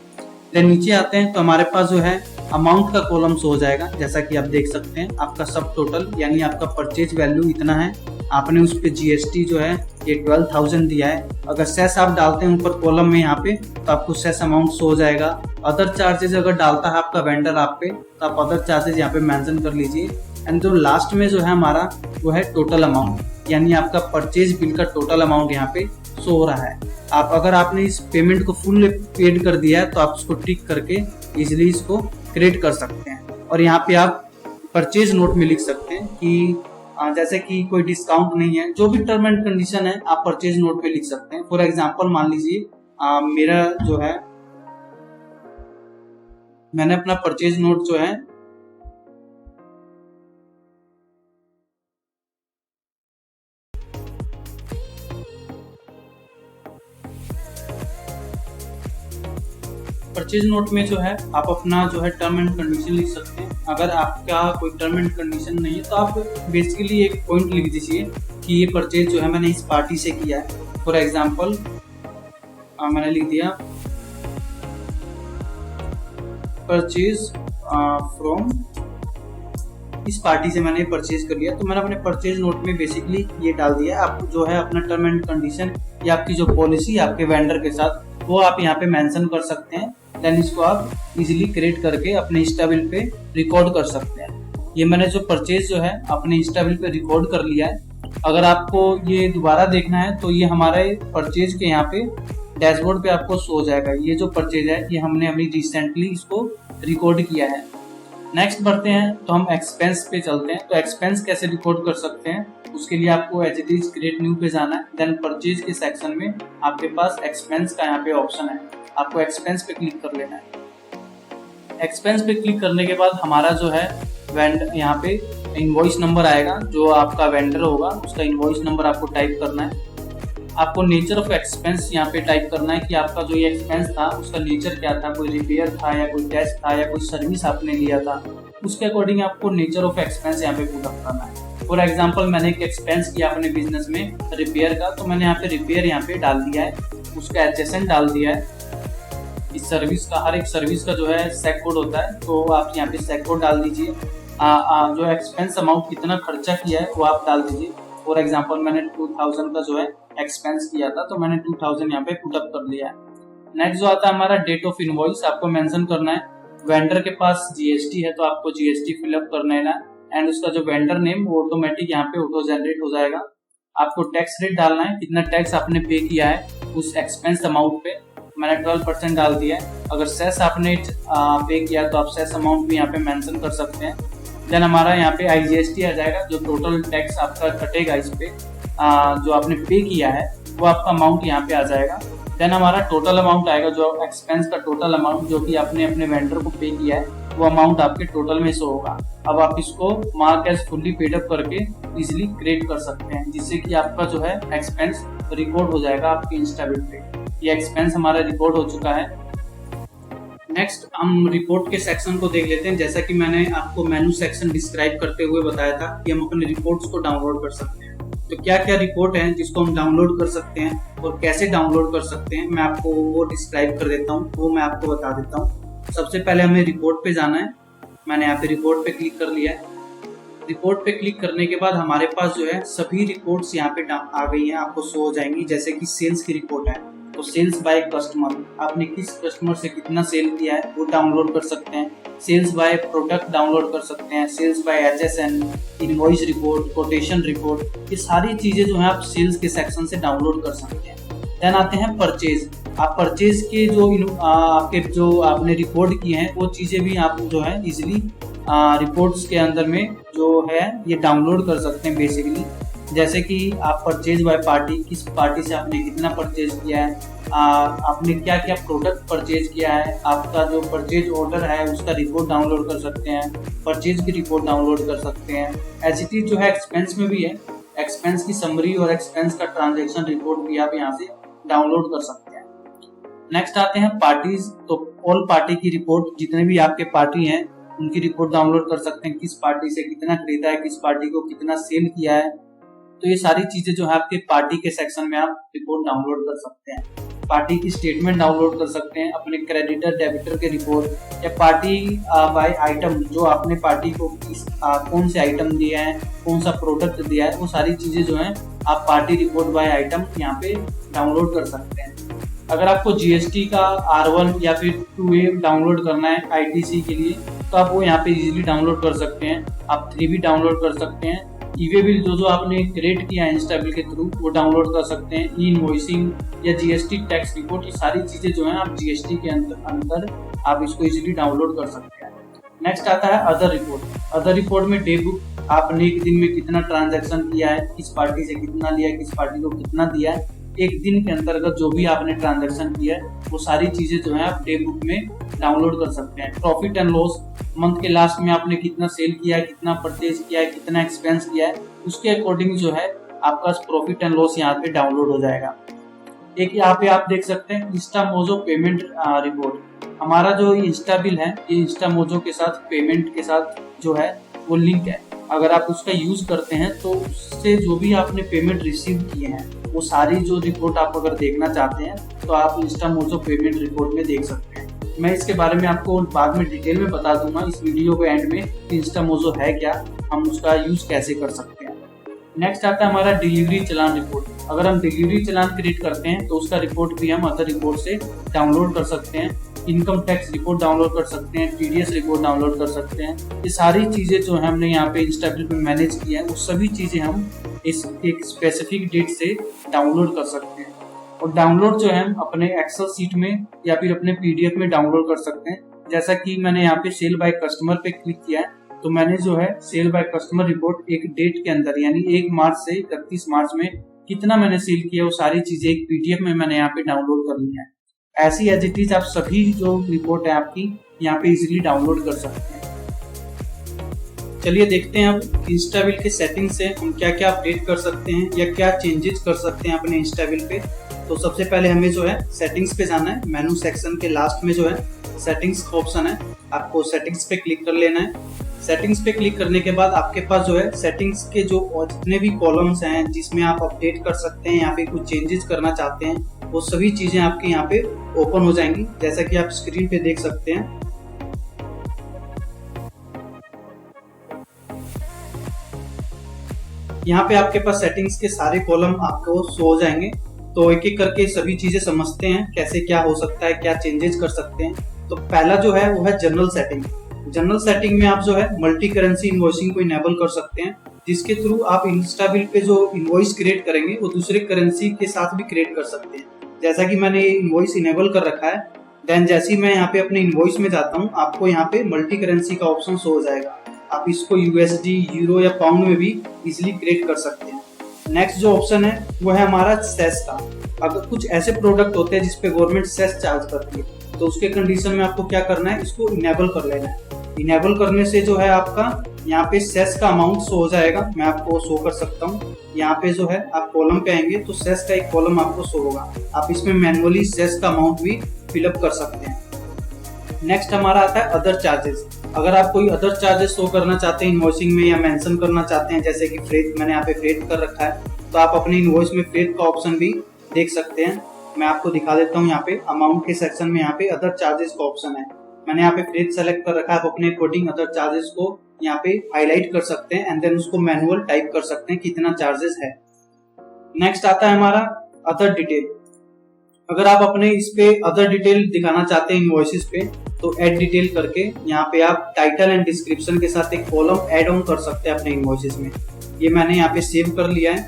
देन नीचे आते हैं तो हमारे पास जो है अमाउंट का कॉलम शो हो जाएगा। जैसा कि आप देख सकते हैं आपका सब टोटल यानी आपका परचेज वैल्यू इतना है, आपने उस पे GST जो है ये 12,000 दिया है। अगर सेस आप डालते हैं ऊपर कॉलम में यहाँ पे तो आपको सेस अमाउंट शो हो जाएगा। अदर चार्जेस अगर डालता है आपका वेंडर आप पे तो आप अदर चार्जेस यहाँ पे मेंशन कर लीजिए। एंड जो लास्ट में जो है हमारा वो है टोटल अमाउंट, यानी आपका परचेज बिल का टोटल अमाउंट यहाँ पे शो हो रहा है। आप अगर आपने इस पेमेंट को फुल पेड कर दिया है तो आप इसको टिक करके इजिली इसको क्रिएट कर सकते हैं। और यहाँ पे आप परचेज नोट में लिख सकते हैं कि जैसे कि कोई डिस्काउंट नहीं है, जो भी टर्म एंड कंडीशन है आप परचेज नोट पे लिख सकते हैं। फॉर एग्जांपल मान लीजिए मेरा जो है मैंने अपना परचेज नोट जो है परचेज नोट में जो है आप अपना जो है टर्म एंड कंडीशन लिख सकते हैं। अगर आपका कोई टर्म एंड कंडीशन नहीं है तो आप बेसिकली एक पॉइंट लिख दीजिए कि ये परचेज जो है मैंने इस पार्टी से किया है। फॉर एग्जांपल मैंने लिख दिया परचेज फ्रॉम इस पार्टी से मैंने परचेज कर लिया, तो मैंने अपने परचेज नोट में बेसिकली ये डाल दिया। आप जो है अपना टर्म एंड कंडीशन या आपकी जो पॉलिसी आपके वेंडर के साथ वो आप यहाँ पे मेंशन कर सकते हैं। देन इसको आप इजीली क्रिएट करके अपने इंस्टाबिल पे रिकॉर्ड कर सकते हैं। ये मैंने जो परचेज जो है अपने इंस्टाबिल पे रिकॉर्ड कर लिया है। अगर आपको ये दोबारा देखना है तो ये हमारे परचेज के यहाँ पे डैशबोर्ड पे आपको शो हो जाएगा। ये जो परचेज है ये हमने अभी रिसेंटली इसको रिकॉर्ड किया है। नेक्स्ट बढ़ते हैं तो हम एक्सपेंस पे चलते हैं। तो एक्सपेंस कैसे रिकॉर्ड कर सकते हैं, उसके लिए आपको as it is create new पे जाना है। देन परचेज के सेक्शन में आपके पास एक्सपेंस का यहाँ पे ऑप्शन है, आपको एक्सपेंस पे क्लिक कर लेना है। एक्सपेंस पे क्लिक करने के बाद हमारा जो है यहाँ पे इनवॉइस नंबर आएगा, जो आपका वेंडर होगा उसका इनवॉइस नंबर आपको टाइप करना है। आपको नेचर ऑफ एक्सपेंस यहाँ पे टाइप करना है कि आपका जो ये एक्सपेंस था उसका नेचर क्या था, कोई रिपेयर था या कोई टेस्ट था या कोई सर्विस आपने लिया था, उसके अकॉर्डिंग आपको नेचर ऑफ एक्सपेंस यहाँ पे पुट अप करना है। फॉर एग्जांपल मैंने एक एक्सपेंस किया अपने बिजनेस में रिपेयर का, तो मैंने यहाँ पे रिपेयर यहाँ पे डाल दिया है, उसका एडजेसेंट डाल दिया है। इस सर्विस का हर एक सर्विस का जो है सेक कोड होता है, तो आप यहाँ पे सेक कोड डाल दीजिए। जो एक्सपेंस अमाउंट कितना खर्चा किया है वो आप डाल दीजिए। फॉर एग्जांपल मैंने 2000 का जो है एक्सपेंस किया था, तो मैंने 2000 यहाँ पे पुट अप कर लिया है। नेक्स्ट जो आता है हमारा डेट ऑफ इनवॉइस, आपको मेंशन करना है। वेंडर के पास GST है तो आपको GST फिलअप करना है ना, एंड उसका जो वेंडर नेम वो ऑटोमेटिक यहाँ पे ऑटो जनरेट हो जाएगा। आपको टैक्स रेट डालना है, कितना टैक्स आपने पे किया है उस एक्सपेंस अमाउंट पे। मैंने 12% डाल दिया है। अगर सेस आपने पे किया तो आप सेस अमाउंट भी यहाँ पे मेंशन कर सकते हैं। देन हमारा यहाँ पे IGST आ जाएगा, जो टोटल टैक्स आपका कटेगा इस पे जो आपने पे किया है वो आपका अमाउंट यहाँ पे आ जाएगा। देन हमारा टोटल अमाउंट आएगा, जो एक्सपेंस का टोटल अमाउंट जो कि आपने अपने वेंडर को पे किया है वो अमाउंट आपके टोटल में शो होगा। अब आप इसको mark as fully paid up करके इजीली क्रिएट कर सकते हैं, जिससे कि आपका जो है एक्सपेंस रिकॉर्ड हो जाएगा आपके इंस्टाबिल पे। ये एक्सपेंस हमारा रिकॉर्ड हो चुका है। नेक्स्ट हम रिपोर्ट के सेक्शन को देख लेते हैं। जैसा कि मैंने आपको मेनू सेक्शन डिस्क्राइब करते हुए बताया था कि हम अपने रिपोर्ट्स को डाउनलोड कर सकते हैं। तो क्या क्या रिपोर्ट हैं जिसको हम डाउनलोड कर सकते हैं और कैसे डाउनलोड कर सकते हैं, मैं आपको वो डिस्क्राइब कर देता हूँ, वो मैं आपको बता देता हूँ। सबसे पहले हमें रिपोर्ट पे जाना है। मैंने यहाँ पे रिपोर्ट पे क्लिक कर लिया है। रिपोर्ट पे क्लिक करने के बाद हमारे पास जो है सभी रिपोर्ट्स यहाँ पे आ गई हैं, आपको शो हो जाएंगी। जैसे कि सेल्स की रिपोर्ट है, तो सेल्स बाय कस्टमर, आपने किस कस्टमर से कितना सेल किया है वो डाउनलोड कर सकते हैं। सेल्स बाय प्रोडक्ट डाउनलोड कर सकते हैं, sales by HSN, invoice report, quotation report, ये सारी चीजें जो है आप सेल्स के सेक्शन से डाउनलोड कर सकते हैं। देन आते हैं परचेज। आप परचेज के आपके जो आपने रिपोर्ट किए हैं वो चीजें भी आप जो है इजिली रिपोर्ट्स के अंदर में जो है ये डाउनलोड कर सकते हैं बेसिकली। जैसे कि आप परचेज बाय पार्टी, किस पार्टी से आपने कितना परचेज किया है, आपने क्या क्या प्रोडक्ट परचेज किया है, आपका जो परचेज ऑर्डर है उसका रिपोर्ट डाउनलोड कर सकते हैं, परचेज की रिपोर्ट डाउनलोड कर सकते हैं। एचटी जो है एक्सपेंस में भी है, एक्सपेंस की समरी और एक्सपेंस का ट्रांजैक्शन रिपोर्ट भी आप यहाँ से डाउनलोड कर सकते हैं। नेक्स्ट आते हैं पार्टीज। तो ऑल पार्टी की रिपोर्ट, जितने भी आपके पार्टी हैं उनकी रिपोर्ट डाउनलोड कर सकते हैं, किस पार्टी से कितना खरीदा है, किस पार्टी को कितना सेल किया है। तो ये सारी चीजें जो है आपके पार्टी के सेक्शन में आप रिपोर्ट डाउनलोड कर सकते हैं। पार्टी की स्टेटमेंट डाउनलोड कर सकते हैं, अपने क्रेडिटर डेबिटर के रिपोर्ट, या पार्टी बाय आइटम, जो आपने पार्टी को कौन से आइटम दिए हैं, कौन सा प्रोडक्ट दिया है, वो सारी चीजें जो है आप पार्टी रिपोर्ट बाय आइटम यहाँ पे डाउनलोड कर सकते हैं। अगर आपको जीएसटी का R1 या फिर 2A डाउनलोड करना है ITC के लिए तो आप वो यहाँ पे इजीली डाउनलोड कर सकते हैं। आप 3B डाउनलोड कर सकते हैं। ईवे बिल जो आपने क्रिएट किया है इंस्टाबिल के थ्रू वो डाउनलोड कर सकते हैं। ई इनवॉइसिंग या जीएसटी टैक्स रिपोर्ट, ये सारी चीजें जो है आप जीएसटी के अंदर आप इसको इजीली डाउनलोड कर सकते हैं। नेक्स्ट आता है अदर रिपोर्ट। अदर रिपोर्ट में डे बुक, आपने एक दिन में कितना ट्रांजैक्शन किया है, किस पार्टी से कितना लिया है, किस पार्टी को कितना दिया है, एक दिन के अंतर्गत जो भी आपने ट्रांजैक्शन किया है वो सारी चीजें जो है आप डे बुक में डाउनलोड कर सकते हैं। प्रॉफिट एंड लॉस, मंथ के लास्ट में आपने कितना सेल किया है, कितना परचेज किया है, कितना एक्सपेंस किया है, उसके अकॉर्डिंग जो है आपका प्रॉफिट एंड लॉस यहाँ पे डाउनलोड हो जाएगा। एक यहाँ पे आप देख सकते हैं इंस्टामोजो पेमेंट रिपोर्ट। हमारा जो इंस्टाबिल है ये इंस्टामोजो के साथ पेमेंट के साथ जो है वो लिंक है। अगर आप उसका यूज करते हैं तो उससे जो भी आपने पेमेंट रिसीव किए हैं वो सारी जो रिपोर्ट आप अगर देखना चाहते हैं तो आप इंस्टामोजो पेमेंट रिपोर्ट में देख सकते हैं। मैं इसके बारे में आपको बाद में डिटेल में बता दूंगा इस वीडियो के एंड में कि इंस्टामोजो है क्या, हम उसका यूज कैसे कर सकते हैं। नेक्स्ट आता है हमारा डिलीवरी चलान रिपोर्ट। अगर हम डिलीवरी चलान क्रिएट करते हैं तो उसका रिपोर्ट भी हम अदर रिपोर्ट से डाउनलोड कर सकते हैं। इनकम टैक्स रिपोर्ट डाउनलोड कर सकते हैं, TDS रिपोर्ट डाउनलोड कर सकते हैं। ये सारी चीजें जो है हमने यहाँ पे इंस्टाबिल में मैनेज किया है वो सभी चीजें हम इस एक स्पेसिफिक डेट से डाउनलोड कर सकते हैं। और डाउनलोड जो है हम अपने एक्सेल सीट में या फिर अपने PDF में डाउनलोड कर सकते हैं। जैसा कि मैंने यहाँ पे सेल बाय कस्टमर पे क्लिक किया है तो मैंने जो है सेल बाय कस्टमर रिपोर्ट एक डेट के अंदर यानी 1 मार्च से 31 मार्च में कितना मैंने सेल किया वो सारी चीजें एक PDF में मैंने यहाँ पे डाउनलोड कर ली है। ऐसी एज इट इज आप सभी जो रिपोर्ट है आपकी यहाँ पे इजीली डाउनलोड कर सकते हैं। चलिए देखते हैं अब इंस्टाबिल के सेटिंग से हम क्या क्या अपडेट कर सकते हैं या क्या चेंजेस कर सकते हैं अपने इंस्टाबिल पे। तो सबसे पहले हमें जो है सेटिंग्स पे जाना है। मेनू सेक्शन के लास्ट में जो है सेटिंग्स का ऑप्शन है, आपको सेटिंग्स पे क्लिक कर लेना है। सेटिंग्स पे क्लिक करने के बाद आपके पास जो है सेटिंग्स के जो जितने भी कॉलम्स हैं जिसमें आप अपडेट कर सकते हैं या फिर कुछ चेंजेस करना चाहते हैं वो सभी चीजें आपके यहाँ पे ओपन हो जाएंगी, जैसा कि आप स्क्रीन पे देख सकते हैं। यहाँ पे आपके पास सेटिंग्स के सारे कॉलम आपको शो हो जाएंगे। तो एक एक करके सभी चीजें समझते हैं कैसे क्या हो सकता है, क्या चेंजेस कर सकते हैं। तो पहला जो है वो है जनरल सेटिंग। जनरल सेटिंग में आप जो है मल्टी करेंसी इनवॉइसिंग को इनेबल कर सकते हैं, जिसके थ्रू आप इंस्टाबिल पे जो इनवॉइस क्रिएट करेंगे वो दूसरे करेंसी के साथ भी क्रिएट कर सकते हैं। जैसा कि मैंने इनवॉइस इनेबल कर रखा है, देन जैसे ही मैं यहाँ पे अपने इनवॉइस में जाता हूँ आपको यहाँ पे मल्टी करेंसी का ऑप्शन शो हो जाएगा। आप इसको USD, यूरो या पाउंड में भी इजिली क्रिएट कर सकते हैं। नेक्स्ट जो ऑप्शन है वो है हमारा सेस का। अगर कुछ ऐसे प्रोडक्ट होते हैं जिसपे गवर्नमेंट सेस चार्ज करती है तो उसके कंडीशन में आपको क्या करना है, इसको इनेबल कर लेना है। इनेबल करने से जो है आपका यहाँ पे सेस का अमाउंट शो हो जाएगा। मैं आपको शो कर सकता हूँ। यहाँ पे जो है आप कॉलम पे आएंगे तो सेस का एक कॉलम आपको शो होगा। आप इसमें मैनुअली सेस का अमाउंट भी फिलअप कर सकते हैं। नेक्स्ट हमारा आता है अदर चार्जेस। अगर आप कोई अदर चार्जेस शो करना चाहते हैं इनवॉइसिंग में या मेंशन करना चाहते हैं, जैसे कि फ्रेट, मैंने यहाँ पे फ्रेट कर रखा है तो आप अपने इनवॉइस में फ्रेट का ऑप्शन भी देख सकते हैं। मैं आपको दिखा देता हूँ। यहाँ पे अमाउंट के सेक्शन में यहाँ पे अदर चार्जेस का ऑप्शन है। मैंने यहाँ पे फ्रेट सेलेक्ट कर रखा है। आप अपने अकॉर्डिंग अदर चार्जेस को यहाँ पे हाईलाइट कर सकते हैं एंड देन उसको मैनुअल टाइप कर सकते हैं कितना चार्जेस है। नेक्स्ट आता है हमारा अदर डिटेल। अगर आप अपने इस पे अदर डिटेल दिखाना चाहते हैं इनवॉइसेस पे, तो ऐड डिटेल करके यहाँ पे आप टाइटल एंड डिस्क्रिप्शन के साथ एक कॉलम ऐड ऑन कर सकते हैं अपने इनवॉइसेस में। ये मैंने यहाँ पे सेव कर लिया है,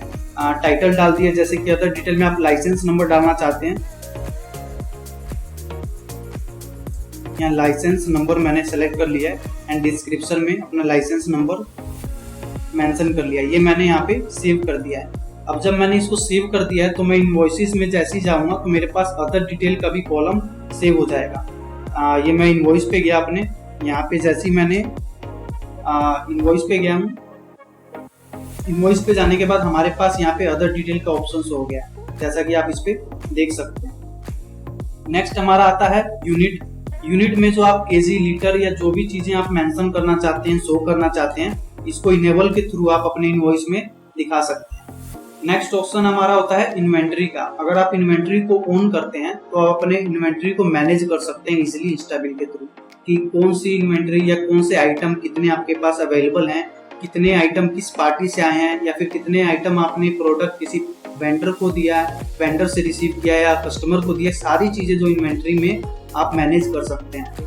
टाइटल डाल दिया। जैसे कि अदर डिटेल में आप लाइसेंस नंबर डालना चाहते हैं, यहाँ लाइसेंस नंबर मैंने सेलेक्ट कर लिया है एंड डिस्क्रिप्शन में अपना लाइसेंस नंबर मेंशन कर लिया। ये मैंने यहाँ पे सेव कर दिया है। अब जब मैंने इसको सेव कर दिया है तो मैं इनवॉइसेस में जैसे ही जाऊंगा तो मेरे पास अदर डिटेल का भी कॉलम सेव हो जाएगा। ये मैं इनवॉइस पे गया अपने, यहाँ पे जैसे ही मैंने इनवॉइस पे गया हूँ, इनवॉइस पे जाने के बाद हमारे पास यहाँ पे अदर डिटेल का ऑप्शन हो गया, जैसा कि आप इस पे देख सकते हैं। नेक्स्ट हमारा आता है यूनिट। यूनिट में जो आप केजी, लीटर या जो भी चीजें आप मेंशन करना चाहते हैं, शो करना चाहते हैं, इसको इनेबल के थ्रू आप अपने इनवॉइस में दिखा सकते हैं। नेक्स्ट ऑप्शन हमारा होता है इन्वेंटरी का। अगर आप इन्वेंटरी को ऑन करते हैं तो आप अपने इन्वेंटरी को मैनेज कर सकते हैं इजीली इंस्टाबिल के थ्रू, कि कौन सी इन्वेंटरी या कौन से आइटम कितने आपके पास अवेलेबल हैं, कितने आइटम किस पार्टी से आए हैं, या फिर कितने आइटम आपने प्रोडक्ट किसी वेंडर को दिया, वेंडर से रिसीव किया या कस्टमर को दिया, सारी चीजें जो इन्वेंटरी में आप मैनेज कर सकते हैं।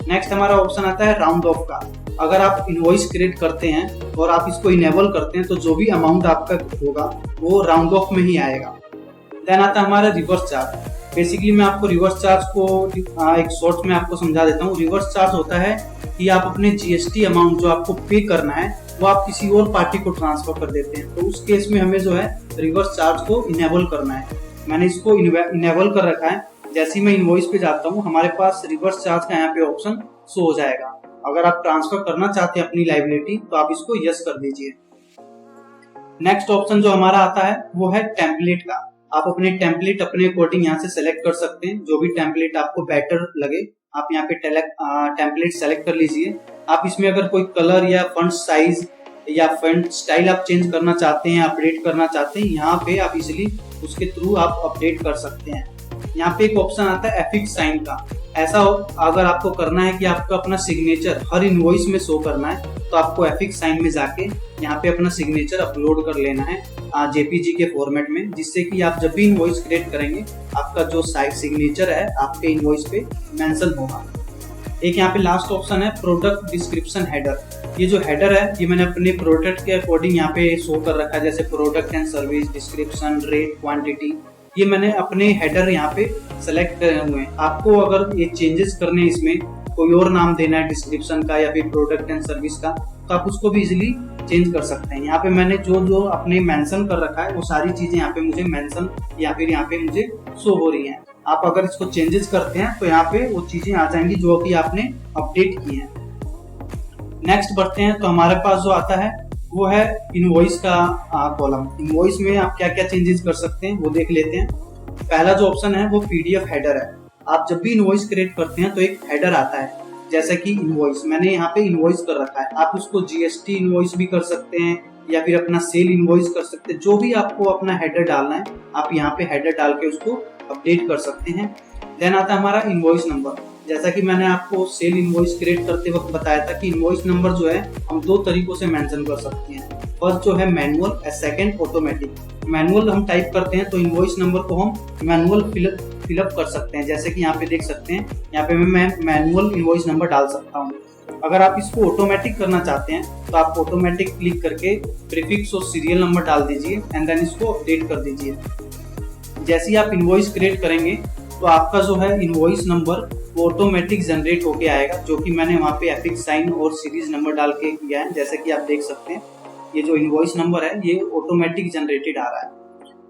नेक्स्ट हमारा ऑप्शन आता है राउंड ऑफ का। अगर आप इनवॉइस क्रिएट करते हैं और आप इसको इनेबल करते हैं तो जो भी अमाउंट आपका होगा वो राउंड ऑफ में ही आएगा। देन आता है हमारा रिवर्स चार्ज। बेसिकली मैं आपको रिवर्स चार्ज को एक शॉर्ट में आपको समझा देता हूँ। रिवर्स चार्ज होता है कि आप अपने जीएसटी अमाउंट जो आपको पे करना है वो आप किसी और पार्टी को ट्रांसफर कर देते हैं, तो उस केस में हमें जो है रिवर्स चार्ज को इनेबल करना है। मैंने इसको इनेबल कर रखा है। जैसे ही मैं इनवॉइस पे जाता हूँ हमारे पास रिवर्स चार्ज का यहाँ पे ऑप्शन शो हो जाएगा। अगर आप ट्रांसफर करना चाहते हैं अपनी लायबिलिटी तो आप इसको यस कर दीजिए। नेक्स्ट ऑप्शन जो हमारा आता है वो है टेम्पलेट का। आप अपने टेम्पलेट अपने अकॉर्डिंग यहाँ से सेलेक्ट कर सकते हैं, जो भी टेम्पलेट आपको बेटर लगे आप यहाँ पे टेम्पलेट सेलेक्ट कर लीजिए। आप इसमें अगर कोई कलर या फॉन्ट साइज या फॉन्ट स्टाइल आप चेंज करना चाहते हैं, अपडेट करना चाहते हैं, यहाँ पे आप इजिली उसके थ्रू आप अपडेट कर सकते हैं। यहाँ पे एक ऑप्शन आता है एफिक्स साइन का। ऐसा अगर आपको करना है कि आपको अपना सिग्नेचर हर इनवॉइस में शो करना है तो आपको एफिक्स साइन में जाके यहाँ पे अपना सिग्नेचर अपलोड कर लेना है जेपीजी के फॉर्मेट में, जिससे कि आप जब भी इनवॉइस क्रिएट करेंगे आपका जो सिग्नेचर है आपके इनवॉइस पे मेंशन होगा। एक यहाँ पे लास्ट ऑप्शन है प्रोडक्ट डिस्क्रिप्शन हेडर। ये जो हेडर है ये मैंने अपने प्रोडक्ट के अकॉर्डिंग यहाँ पे शो कर रखा है, जैसे product and service, description, rate, quantity, ये मैंने अपने हेडर यहाँ पे सेलेक्ट करे हुए हैं। आपको अगर ये चेंजेस करने इसमें कोई और नाम देना है डिस्क्रिप्शन का या फिर प्रोडक्ट एंड सर्विस का तो आप उसको भी इजीली चेंज कर सकते हैं। यहाँ पे मैंने जो अपने मेंशन कर रखा है वो सारी चीजें यहाँ पे मुझे मेंशन या फिर यहाँ पे मुझे शो हो रही हैं। आप अगर इसको चेंजेस करते हैं तो यहाँ पे वो चीजें आ जाएंगी जो कि आपने अपडेट की हैं। नेक्स्ट बढ़ते हैं तो हमारे पास जो आता है वो है इनवॉइस का कॉलम। इनवॉइस में आप क्या क्या चेंजेस कर सकते हैं वो देख लेते हैं। पहला जो ऑप्शन है वो पीडीएफ हेडर है। आप जब भी इनवॉइस क्रिएट करते हैं तो एक हेडर आता है, जैसा कि इनवॉइस मैंने यहाँ पे इनवॉइस कर रखा है। आप उसको जीएसटी इनवॉइस भी कर सकते हैं या फिर अपना सेल इनवॉइस कर सकते हैं। जो भी आपको अपना हेडर डालना है आप यहाँ पे हेडर डाल के उसको अपडेट कर सकते हैं। देन आता है हमारा इनवॉइस नंबर। जैसा कि मैंने आपको सेल इनवॉइस क्रिएट करते वक्त बताया था कि इनवॉइस नंबर जो है हम दो तरीकों से मेंशन कर सकते हैं। फर्स्ट जो है मैनुअल और सेकंड ऑटोमेटिक। मैनुअल हम टाइप करते हैं तो इनवॉइस नंबर को हम मैनुअल फिलअप कर सकते हैं, जैसे कि यहाँ पे देख सकते हैं। यहाँ पे मैं मैनुअल इनवॉइस नंबर डाल सकता हूँ। अगर आप इसको ऑटोमेटिक करना चाहते हैं तो आप ऑटोमेटिक क्लिक करके प्रीफिक्स और सीरियल नंबर डाल दीजिए एंड देन इसको अपडेट कर दीजिए। जैसे ही आप इनवॉइस क्रिएट करेंगे तो आपका जो है इनवॉइस नंबर वो ऑटोमेटिक जनरेट होके आएगा, जो कि मैंने वहाँ पे एफिक्स साइन और सीरीज नंबर डाल के किया है। जैसे कि आप देख सकते हैं ये जो इनवॉइस नंबर है ये ऑटोमेटिक जनरेटेड आ रहा है।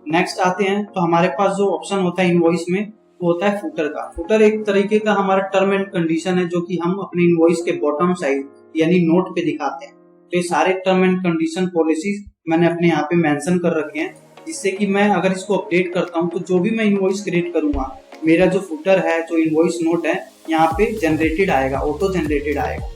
नेक्स्ट आते हैं तो हमारे पास जो ऑप्शन होता है इनवॉइस में वो होता है फुटर का। फुटर एक तरीके का हमारा टर्म एंड कंडीशन है जो कि हम अपने इनवॉइस के बॉटम साइड यानी नोट पे दिखाते हैं। तो ये सारे टर्म एंड कंडीशन पॉलिसीज मैंने अपने यहाँ पे मेंशन कर रखे हैं, जिससे कि मैं अगर इसको अपडेट करता हूँ तो जो भी मैं इनवॉइस क्रिएट करूंगा मेरा जो फुटर है, जो इनवॉइस नोट है, यहाँ पे जनरेटेड आएगा, ऑटो जनरेटेड आएगा।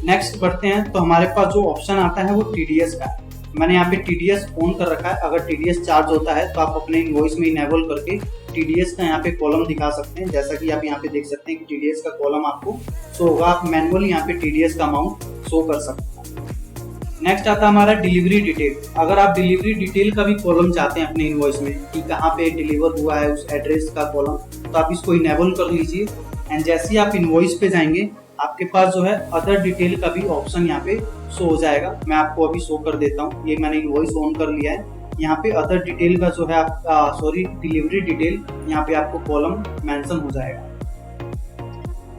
नेक्स्ट बढ़ते हैं तो हमारे पास जो ऑप्शन आता है वो टीडीएस का। मैंने यहाँ पे टीडीएस ऑन कर रखा है। अगर टीडीएस चार्ज होता है तो आप अपने इनवॉइस में इनेबल करके टीडीएस का यहाँ पे कॉलम दिखा सकते हैं। जैसा कि आप यहाँ पे देख सकते हैं कि टीडीएस का कॉलम आपको शो होगा। आप मैनुअली यहाँ पे टीडीएस का अमाउंट शो कर सकते हैं। नेक्स्ट आता है हमारा डिलीवरी डिटेल। अगर आप डिलीवरी डिटेल का भी कॉलम चाहते हैं अपने इनवॉइस में कि कहाँ पे डिलीवर हुआ है उस एड्रेस का कॉलम, तो आप इसको इनेबल कर लीजिए। एंड जैसे ही आप इनवॉइस पे जाएंगे आपके पास जो है अदर डिटेल का भी ऑप्शन यहाँ पे शो हो जाएगा। मैं आपको अभी शो कर देता हूँ। ये मैंने इनवॉइस ऑन कर लिया है। यहाँ पे अदर डिटेल का जो है आपका डिलीवरी डिटेल यहाँ पे आपको कॉलम मेंशन हो जाएगा।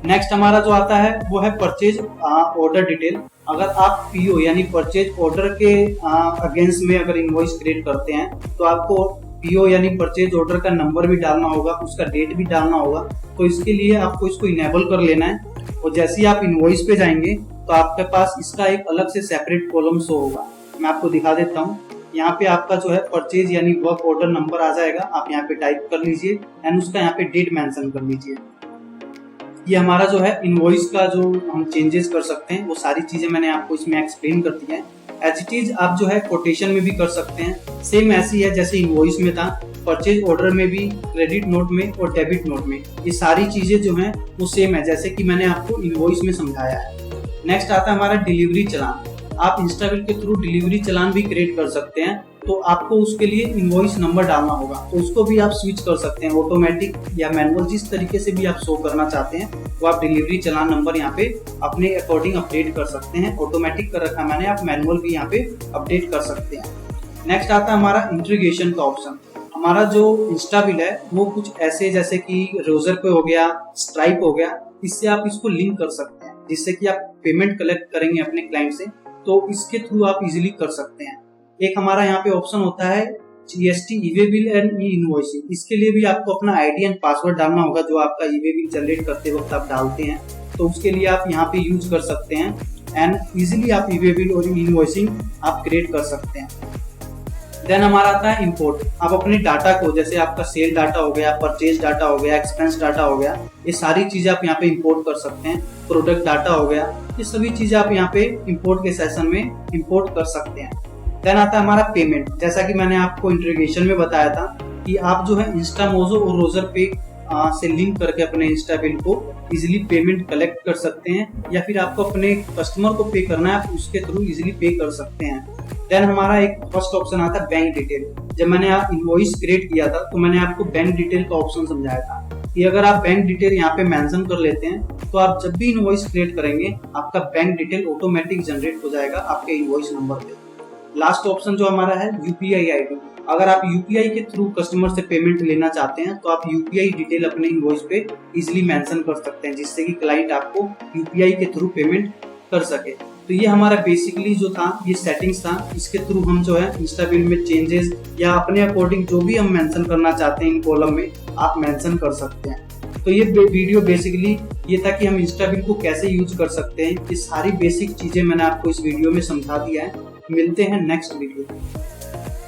नेक्स्ट हमारा जो आता है वो है परचेज ऑर्डर डिटेल। अगर आप पीओ यानी परचेज ऑर्डर के अगेंस्ट में अगर इनवॉइस क्रिएट करते हैं तो आपको पीओ यानी परचेज ऑर्डर का नंबर भी डालना होगा, उसका डेट भी डालना होगा। तो इसके लिए आपको इसको इनेबल कर लेना है। और जैसे ही आप इनवॉइस पे जाएंगे तो आपके पास इसका एक अलग से सेपरेट कॉलम शो होगा। मैं आपको दिखा देता हूँ। यहाँ पे आपका जो है परचेज यानी वर्क ऑर्डर नंबर आ जाएगा। आप यहाँ पे टाइप कर लीजिए एंड उसका यहाँ पे डेट मेंशन कर लीजिए। ये हमारा जो है इनवॉइस का जो हम चेंजेस कर सकते हैं वो सारी चीजें मैंने आपको इसमें एक्सप्लेन कर दी है। एज इट इज आप जो है कोटेशन में भी कर सकते हैं। सेम ऐसी है जैसे इनवॉइस में था। परचेज ऑर्डर में भी, क्रेडिट नोट में और डेबिट नोट में ये सारी चीजें जो हैं वो सेम है जैसे कि मैंने आपको इनवॉइस में समझाया है। नेक्स्ट आता है हमारा डिलीवरी चलान। आप इंस्टाबिल के थ्रू डिलीवरी चलान भी क्रिएट कर सकते हैं। तो आपको उसके लिए इनवॉइस नंबर डालना होगा, तो उसको भी आप स्विच कर सकते हैं ऑटोमेटिक या मैनुअल, जिस तरीके से भी आप शो करना चाहते हैं वो आप डिलीवरी चलान नंबर यहाँ पे अपने अकॉर्डिंग अपडेट कर सकते हैं। ऑटोमेटिक कर रखा मैंने, आप मैनुअल भी यहाँ पे अपडेट कर सकते हैं। नेक्स्ट आता है हमारा इंटीग्रेशन का ऑप्शन। हमारा जो इंस्टाबिल है वो कुछ ऐसे जैसे कि रोजर पे हो गया, स्ट्राइप हो गया, इससे आप इसको लिंक कर सकते हैं जिससे कि आप पेमेंट कलेक्ट करेंगे अपने क्लाइंट से, तो इसके थ्रू आप इजीली कर सकते हैं। एक हमारा यहाँ पे ऑप्शन होता है GST e-way bill and E invoicing. इसके लिए भी आपको अपना आईडी एंड पासवर्ड डालना होगा जो आपका ईवे बिल जनरेट करते वक्त आप डालते हैं, तो उसके लिए आप यहाँ पे यूज कर सकते हैं एंड इजीली आप ईवे बिल और ई इनवॉइसिंग आप क्रिएट कर सकते हैं। देन हमारा आता है इंपोर्ट। आप अपने डाटा को, जैसे आपका सेल डाटा हो गया, परचेज डाटा हो गया, एक्सपेंस डाटा हो गया, ये सारी चीजें आप यहाँ पे इंपोर्ट कर सकते हैं। प्रोडक्ट डाटा हो गया, ये सभी चीजें आप यहाँ पे इंपोर्ट के सेशन में इंपोर्ट कर सकते हैं। देन आता है हमारा पेमेंट। जैसा कि मैंने आपको इंट्रोडक्शन में बताया था कि आप जो है इंस्टामोजो और रोजर पे से लिंक करके अपने इंस्टाबिल को इजीली पेमेंट कलेक्ट कर सकते हैं, या फिर आपको अपने कस्टमर को पे करना है आप उसके थ्रू इजीली पे कर सकते हैं। देन हमारा एक फर्स्ट ऑप्शन आता है बैंक डिटेल। जब मैंने इनवॉइस क्रिएट किया था तो मैंने आपको बैंक डिटेल का ऑप्शन समझाया था कि अगर आप बैंक डिटेल यहाँ पे मेंशन कर लेते हैं तो आप जब भी इनवॉइस क्रिएट करेंगे आपका बैंक डिटेल ऑटोमेटिक जनरेट हो जाएगा आपके इनवॉइस नंबर पे। लास्ट ऑप्शन जो हमारा है यूपीआई आईडी। अगर आप यूपीआई के थ्रू कस्टमर से पेमेंट लेना चाहते हैं तो आप यूपीआई डिटेल अपने इनवॉइस पे इजीली मेंशन कर सकते हैं जिससे कि क्लाइंट आपको यूपीआई के थ्रू पेमेंट कर सके। तो ये हमारा बेसिकली जो था ये सेटिंग्स था। इसके थ्रू हम जो है इंस्टाबिल में चेंजेस या अपने अकॉर्डिंग जो भी हम मेंशन करना चाहते हैं इन कॉलम में आप मेंशन कर सकते हैं। तो ये वीडियो बेसिकली ये था कि हम इंस्टाबिल को कैसे यूज कर सकते हैं। ये सारी बेसिक चीजें मैंने आपको इस वीडियो में समझा दिया है। मिलते हैं नेक्स्ट वीडियो।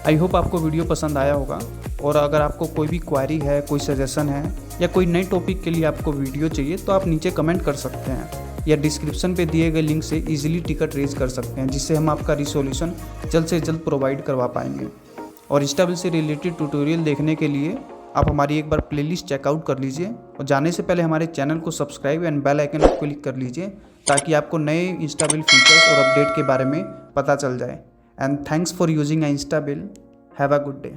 आई होप आपको वीडियो पसंद आया होगा, और अगर आपको कोई भी क्वारी है, कोई सजेशन है या कोई नए टॉपिक के लिए आपको वीडियो चाहिए तो आप नीचे कमेंट कर सकते हैं या डिस्क्रिप्शन पे दिए गए लिंक से इजीली टिकट रेज कर सकते हैं, जिससे हम आपका रिसोल्यूशन जल्द से जल्द प्रोवाइड करवा पाएंगे। और इंस्टाबिल से रिलेटेड ट्यूटोरियल देखने के लिए आप हमारी एक बार प्लेलिस्ट चेकआउट कर लीजिए, और जाने से पहले हमारे चैनल को सब्सक्राइब एंड बेल आइकन पर क्लिक कर लीजिए ताकि आपको नए इंस्टाबिल फीचर्स और अपडेट के बारे में पता चल जाए। And thanks for using Instabill. Have a good day.